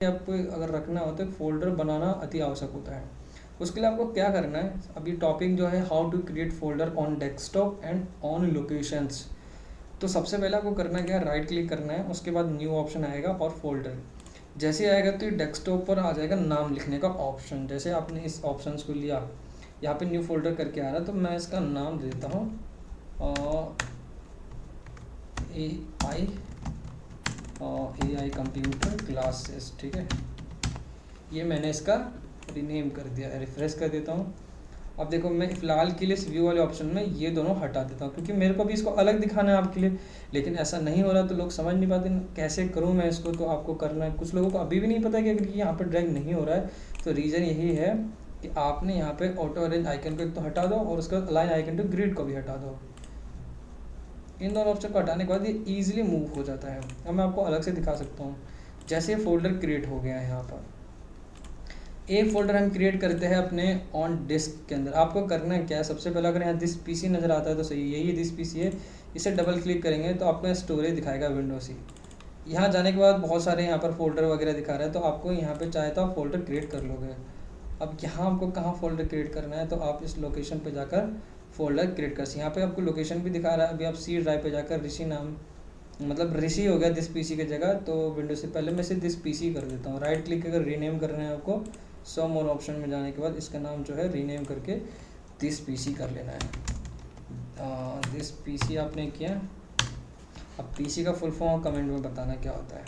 आपको अगर रखना हो तो एक फ़ोल्डर बनाना अति आवश्यक होता है। उसके लिए आपको क्या करना है, अभी टॉपिक जो है how to create folder on desktop and on locations. तो सबसे पहले आपको करना क्या है, राइट क्लिक करना है, उसके बाद न्यू ऑप्शन आएगा और फोल्डर। जैसे आएगा तो ये डेस्कटॉप पर आ जाएगा नाम लिखने का ऑप्शन। जैसे आपने इस ऑप्शन को लिया, यहाँ पे न्यू फोल्डर करके आ रहा है, तो मैं इसका नाम दे देता हूँ AI कंप्यूटर क्लासेस। ठीक है, ये मैंने इसका रीनेम कर दिया है। रिफ्रेश कर देता हूँ। अब देखो मैं फ़िलहाल के लिए इस व्यू वाले ऑप्शन में ये दोनों हटा देता हूँ, क्योंकि मेरे को भी इसको अलग दिखाना है आपके लिए, लेकिन ऐसा नहीं हो रहा तो लोग समझ नहीं पाते कैसे करूँ मैं इसको। तो आपको करना है, कुछ लोगों को अभी भी नहीं पता कि अगर यहाँ पर ड्रैग नहीं हो रहा है तो रीज़न यही है कि आपने यहाँ पे ऑटो अरेंज आइकन को एक तो हटा दो और उसका अलाइन आइकन टू ग्रिड को भी हटा दो। इन दोनों ऑप्शन को हटाने के बाद ये ईजिली मूव हो जाता है। अब मैं आपको अलग से दिखा सकता हूँ। जैसे फोल्डर क्रिएट हो गया है, यहाँ पर एक फ़ोल्डर हम क्रिएट करते हैं अपने ऑन डिस्क के अंदर। आपको करना है क्या है, सबसे पहले अगर यहाँ दिस पीसी नज़र आता है तो सही, यही दिस पीसी है। इसे डबल क्लिक करेंगे तो आपको स्टोरेज दिखाएगा विंडो सी। यहाँ जाने के बाद बहुत सारे यहाँ पर फोल्डर वगैरह दिखा रहा है, तो आपको यहाँ पे चाहे तो आप फोल्डर क्रिएट कर लोगे। अब यहाँ आपको कहाँ फोल्डर क्रिएट करना है, तो आप इस लोकेशन पर जाकर फोल्डर क्रिएट कर सकते। यहाँ पर आपको लोकेशन भी दिखा रहा है। अभी आप सी ड्राइव पर जाकर ऋषि नाम, मतलब ऋषि हो गया दिस पीसी की जगह, तो विंडो से पहले मैं इसे दिस पीसी कर देता हूँ। राइट क्लिक अगर रीनेम करना है आपको, सो मोर ऑप्शन में जाने के बाद इसका नाम जो है रीनेम करके दिस पीसी कर लेना है। दिस पीसी आपने किया। अब पीसी का फुल फॉर्म कमेंट में बताना क्या होता है।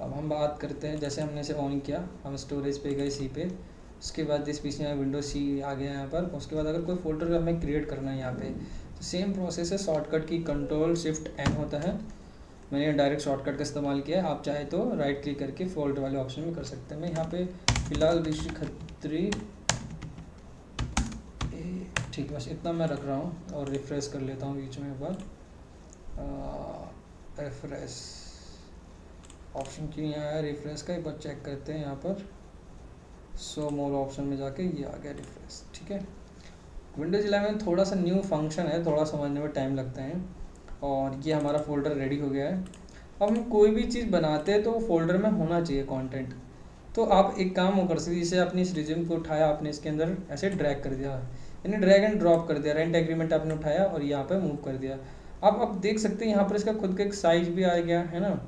अब हम बात करते हैं, जैसे हमने इसे ऑन किया, हम स्टोरेज पे गए सी पे, उसके बाद दिस पीसी में विंडो सी आ गया यहाँ पर। उसके बाद अगर कोई फोल्डर हमें क्रिएट करना है यहाँ पे, तो सेम प्रोसेस है। शॉर्टकट की Ctrl+Shift+N होता है। मैंने डायरेक्ट शॉर्टकट का इस्तेमाल किया है। आप चाहे तो राइट क्लिक करके फोल्डर वाले ऑप्शन में कर सकते हैं। मैं यहाँ पे फिलहाल ऋषि खत्री, ठीक है, बस इतना मैं रख रहा हूँ और रिफ्रेश कर लेता हूँ बीच में एक बार। रिफ्रेश ऑप्शन क्यों यहाँ आया रिफ्रेश का, एक बार चेक करते हैं। यहाँ पर सो मोर ऑप्शन में जाके ये आ गया रिफ्रेश। ठीक है, विंडोज 11 थोड़ा सा न्यू फंक्शन है, थोड़ा समझने में टाइम लगता है। और ये हमारा फोल्डर रेडी हो गया है। अब हम कोई भी चीज़ बनाते हैं तो फोल्डर में होना चाहिए कंटेंट। तो आप एक काम कर सकते, जैसे आपने इस रिज्यूम को उठाया, आपने इसके अंदर ऐसे ड्रैग कर दिया, यानी ड्रैग एंड ड्रॉप कर दिया। रेंट एग्रीमेंट आपने उठाया और यहाँ पे मूव कर दिया। अब देख सकते हैं यहाँ पर इसका खुद का एक साइज भी आ गया है ना,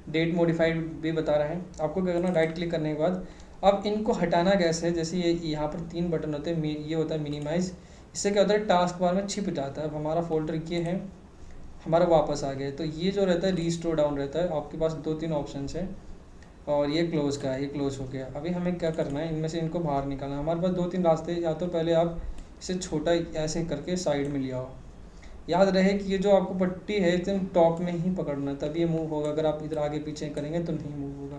डेट मॉडिफाइड भी बता रहा है। आपको क्या करना, राइट क्लिक करने के बाद अब इनको हटाना कैसे है, जैसे ये यहाँ पर 3 बटन होते हैं। ये होता है मिनिमाइज़, इससे क्या होता है टास्क बार में छिप जाता है। अब हमारा फोल्डर ये है, हमारा वापस आ गया। तो ये जो रहता है रीस्टोर डाउन रहता है। आपके पास 2-3 ऑप्शन है और ये क्लोज का है, ये क्लोज हो गया। अभी हमें क्या करना है, इनमें से इनको बाहर निकालना है। हमारे पास 2-3 रास्ते, या तो पहले आप इसे छोटा ऐसे करके साइड में लिया हो। याद रहे कि ये जो आपको पट्टी है एकदम टॉप में ही पकड़ना है, तभी ये मूव होगा। अगर आप इधर आगे पीछे करेंगे तो नहीं मूव होगा।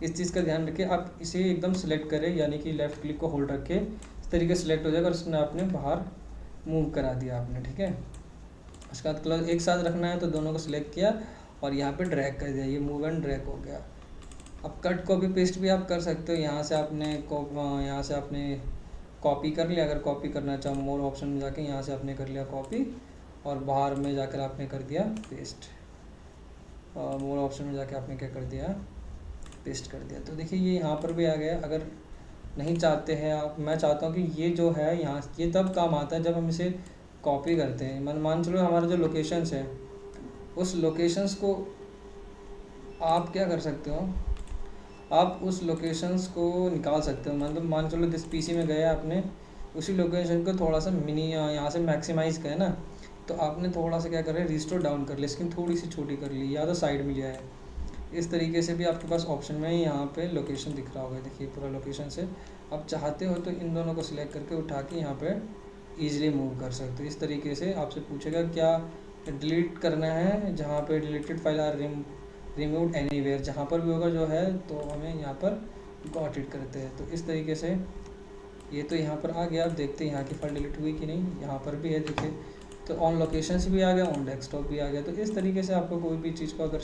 इस चीज़ का ध्यान रखें। आप इसे एकदम सेलेक्ट करें, यानी कि लेफ़्ट क्लिक को होल्ड रखें, इस तरीके से सेलेक्ट हो जाएगा और उसने आपने बाहर मूव करा दिया आपने। ठीक है, उसके बाद क्लोज एक साथ रखना है, तो दोनों को सिलेक्ट किया और यहाँ पे ड्रैग कर दिया, ये मूव एंड ड्रैग हो गया। अब कट कॉपी पेस्ट भी आप कर सकते हो। यहाँ से आपने कॉपी कर लिया। अगर कॉपी करना चाहो मोर ऑप्शन में जाके यहाँ से आपने कर लिया कॉपी, और बाहर में जाकर आपने कर दिया पेस्ट। मोर ऑप्शन में जाके आपने क्या कर दिया, पेस्ट कर दिया। तो देखिए ये यहाँ पर भी आ गया। अगर नहीं चाहते हैं आप, मैं चाहता हूँ कि ये जो है यहाँ, ये तब काम आता है जब हम इसे कॉपी करते हैं। मान चलो हमारे जो लोकेशंस है, उस लोकेशंस को आप क्या कर सकते हो, आप उस लोकेशंस को निकाल सकते हो। मतलब मान चलो जिस पीसी में गए आपने, उसी लोकेशन को थोड़ा सा मिनी यहाँ से मैक्सिमाइज़ किया ना, तो आपने थोड़ा सा क्या कर रहे हैं, रिस्टोर डाउन कर लिया, स्क्रीन थोड़ी सी छोटी कर ली, या तो साइड में लिया है। इस तरीके से भी आपके पास ऑप्शन में यहाँ पे लोकेशन दिख रहा होगा। देखिए पूरा लोकेशन से आप चाहते हो तो इन दोनों को सिलेक्ट करके उठा के यहाँ पे ईजिली मूव कर सकते हो। इस तरीके से आपसे पूछेगा क्या डिलीट करना है, जहाँ पे deleted file or removed anywhere, जहाँ पर भी होगा जो है तो हमें यहाँ पर गॉट इट करते हैं। तो इस तरीके से ये तो यहाँ पर आ गया। अब देखते हैं यहाँ की फाइल डिलीट हुई कि नहीं। यहाँ पर भी है देखिए, तो ऑन लोकेशंस भी आ गया, ऑन डेस्कटॉप भी आ गया। तो इस तरीके से आपको कोई भी चीज़ को, अगर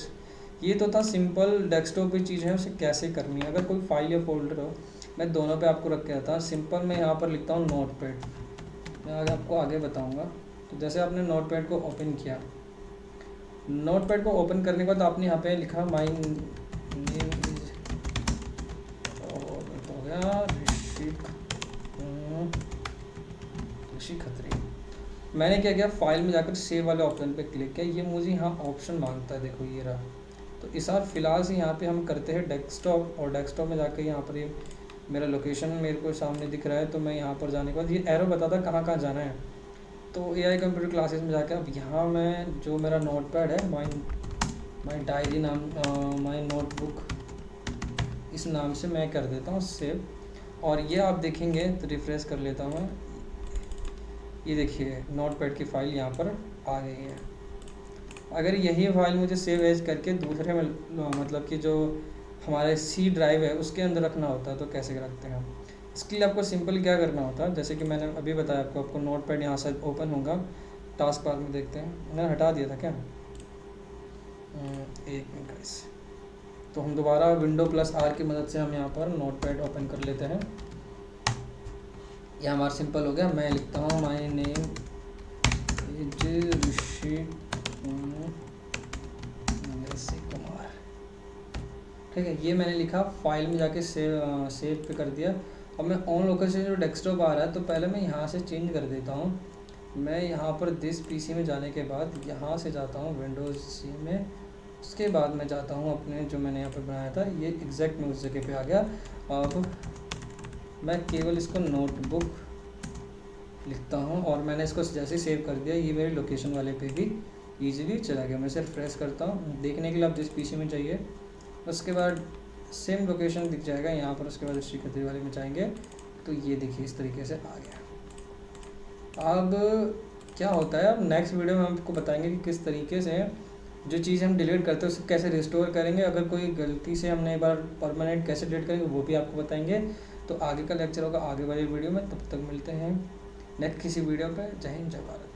ये तो था सिंपल डेस्कटॉप पे चीज़ है, उसे कैसे करनी है। अगर कोई फाइल या फोल्डर हो, मैं दोनों पे आपको रख के आता। सिंपल मैं यहाँ पर लिखता हूँ नोटपैड, मैं आपको आगे बताऊँगा। तो जैसे आपने नोटपैड को ओपन किया, नोटपैड को ओपन करने के बाद आपने यहाँ पे लिखा माई नेम इज मैंने क्या किया, फाइल में जाकर सेव वाले ऑप्शन पे क्लिक किया, ये मुझे यहाँ ऑप्शन मांगता है, देखो ये रहा। तो इस बार फ़िलहाल से यहाँ पे हम करते हैं डेस्कटॉप, और डेस्कटॉप में जाकर यहाँ पर ये मेरा लोकेशन मेरे को सामने दिख रहा है, तो मैं यहाँ पर जाने के बाद ये एरो बताता कहाँ कहाँ जाना है। तो एआई कंप्यूटर क्लासेस में जाकर अब यहाँ मैं जो मेरा नोट पैड है, माई डायरी नाम, माई नोटबुक इस नाम से मैं कर देता हूँ सेव। और ये आप देखेंगे तो रिफ़्रेश कर लेता हूँ मैं, ये देखिए नोट पैड की फ़ाइल यहाँ पर आ गई है। अगर यही फाइल मुझे सेव एज करके दूसरे में मतलब कि जो हमारे सी ड्राइव है उसके अंदर रखना होता है, तो कैसे रखते हैं? इसके लिए आपको सिंपल क्या करना होता है, जैसे कि मैंने अभी बताया आपको नोट पैड यहाँ से ओपन होगा, टास्क बार में देखते हैं, मैंने हटा दिया था क्या? एक मिनट गाइस, तो हम दोबारा Windows+R की मदद से हम यहाँ पर नोट पैड ओपन कर लेते हैं। यह हमारा सिंपल हो गया। मैं लिखता हूँ my name is Rishi Kumar, ठीक है, ये मैंने लिखा, फाइल में जाके सेव पे कर दिया। अब मैं ऑन लोकेशन जो डेस्कटॉप आ रहा है, तो पहले मैं यहाँ से चेंज कर देता हूँ। मैं यहाँ पर दिस पीसी में जाने के बाद यहाँ से जाता हूँ विंडोज़ सी में, उसके बाद मैं जाता हूँ अपने जो मैंने यहाँ पर बनाया था, ये एग्जैक्ट मैं उस जगह पे आ गया। अब मैं केवल इसको नोटबुक लिखता हूँ, और मैंने इसको जैसे सेव कर दिया, ये मेरे लोकेशन वाले पे भी इजीली चला गया। मैं सिर्फ प्रेस करता हूँ, देखने के लिए आप जिस पीसी में चाहिए, उसके बाद सेम लोकेशन दिख जाएगा यहाँ पर। उसके बाद श्री खत्री वाले में जाएंगे, तो ये देखिए इस तरीके से आ गया। अब क्या होता है, अब नेक्स्ट वीडियो में हम आपको बताएंगे कि किस तरीके से जो चीज़ हम डिलीट करते हैं उसे कैसे रिस्टोर करेंगे। अगर कोई गलती से हमने एक बार परमानेंट कैसे डिलीट करेंगे वो भी आपको बताएंगे। तो आगे का लेक्चर होगा आगे वाले वीडियो में, तब तक मिलते हैं नेक्स्ट किसी वीडियो पे। जय हिंद, जय भारत।